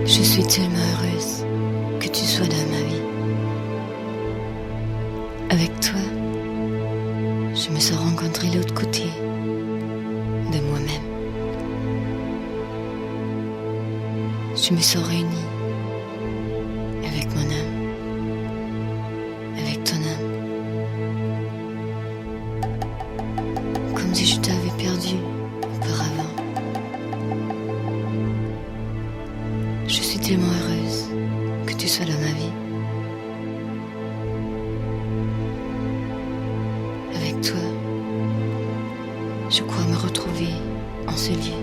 Je suis tellement heureuse que tu sois dans ma vie. Avec toi, je me sens rencontrer l'autre côté de moi-même. Je me sens réunie avec mon âme, avec ton âme. Comme si je t'avais perdu auparavant. Je suis tellement heureuse que tu sois dans ma vie. Avec toi, je crois me retrouver en ce lieu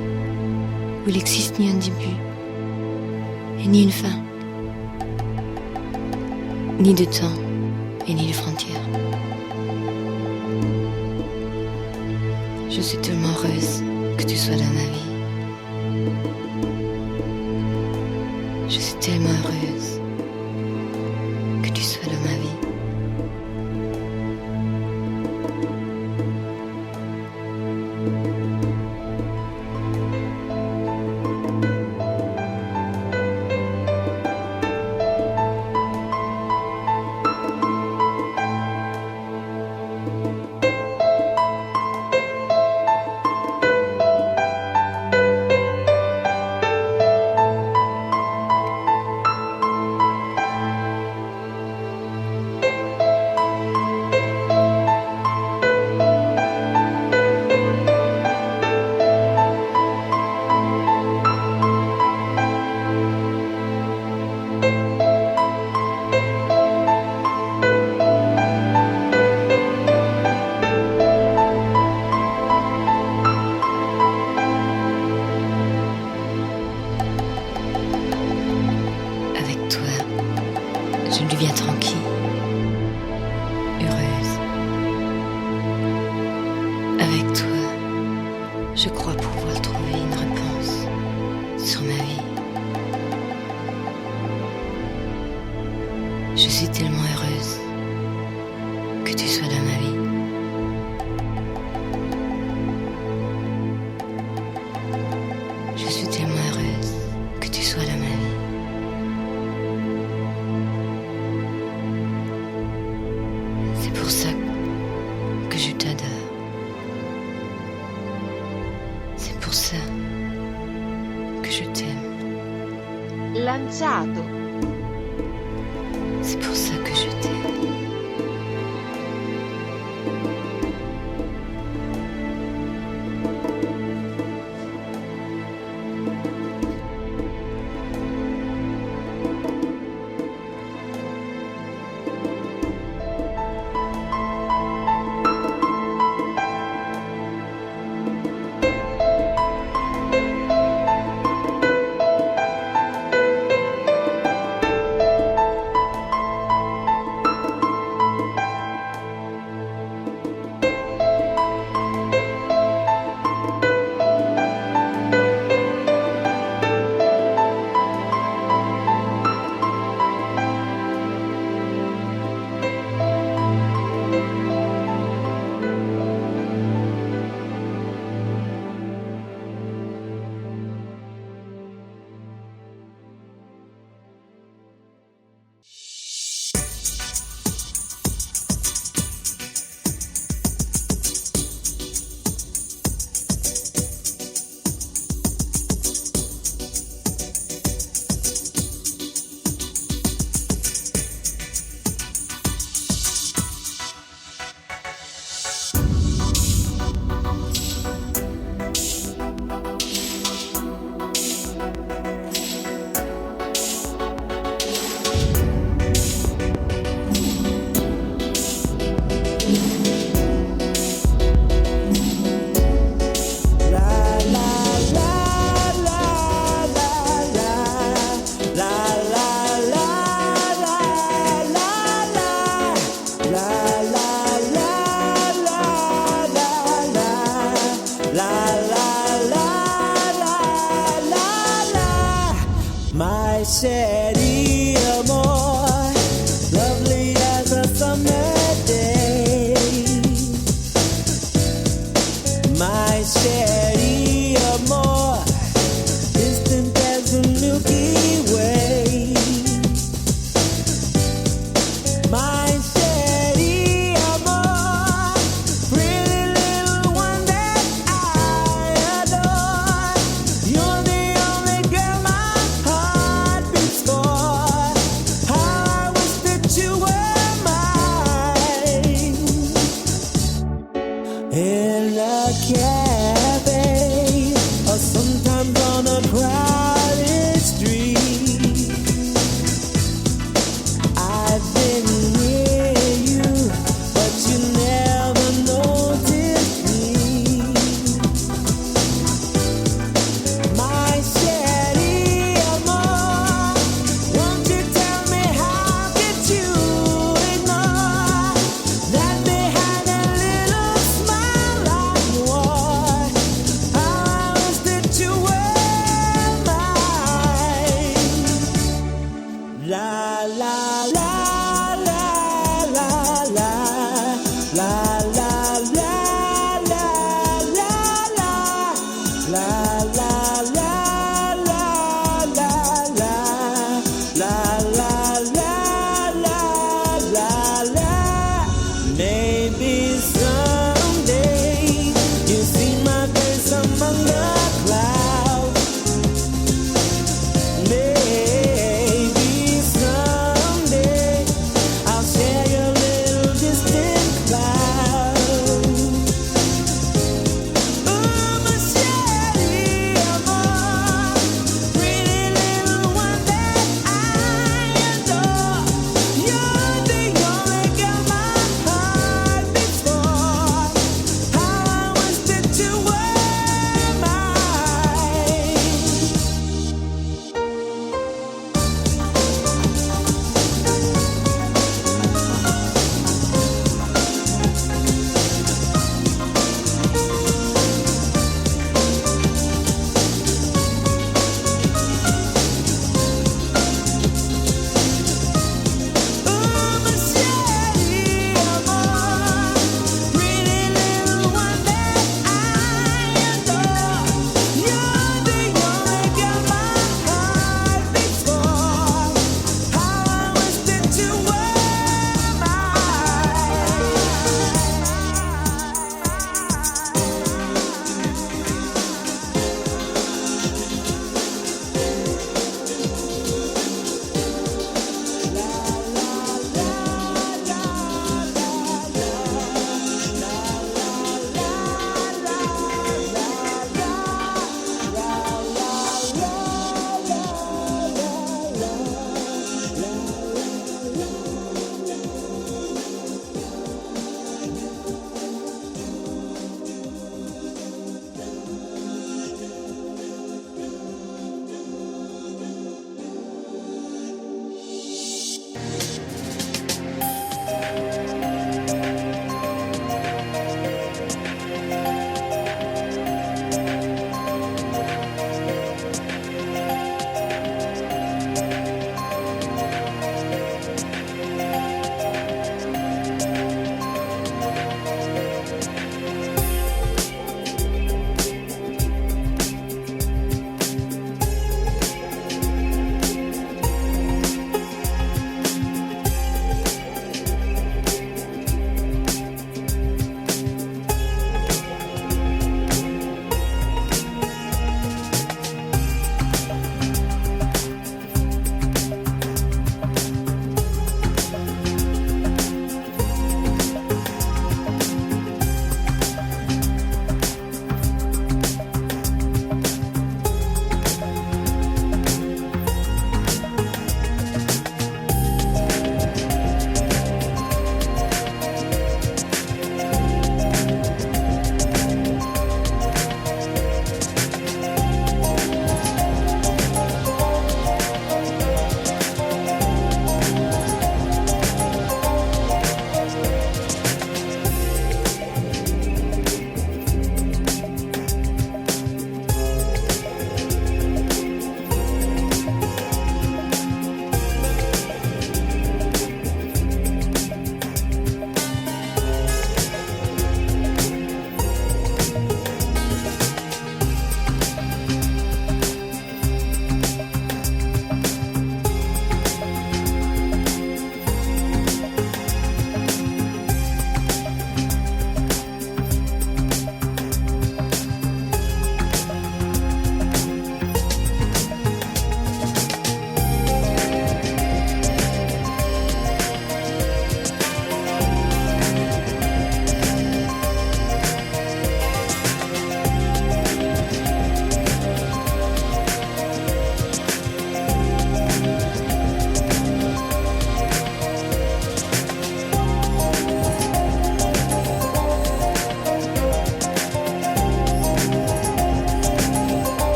où il n'existe ni un début et ni une fin, ni de temps et ni de frontières. Je suis tellement heureuse que tu sois dans ma vie. Je suis tellement heureuse que tu sois dans ma vie. Je crois pouvoir trouver une réponse sur ma vie. Je suis tellement heureuse que tu sois dans ma vie. Je suis tellement heureuse que tu sois dans ma vie. C'est pour ça que je t'adore. C'est pour ça que je t'aime. Lanciato. C'est pour ça que je t'aime. City amor, lovely as a summer day. My city amor, distant as the Milky Way.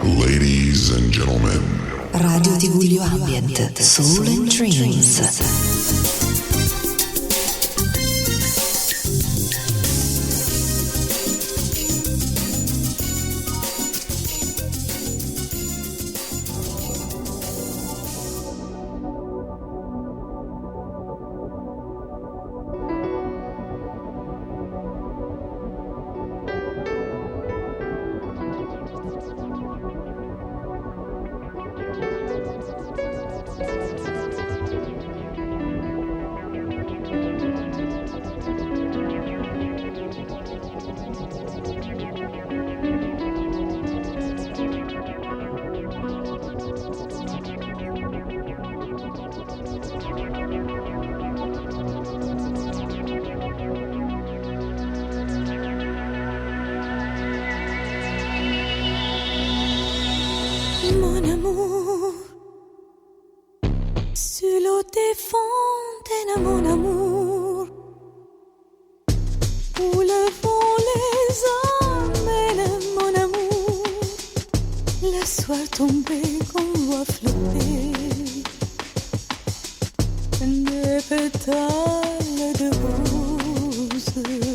Ladies and gentlemen. Radio TV Ambient, Soul and Dreams. Fontaine, mon amour, où le vent les emmène, mon amour, le soir tombé qu'on voit flotter des pétales de rose.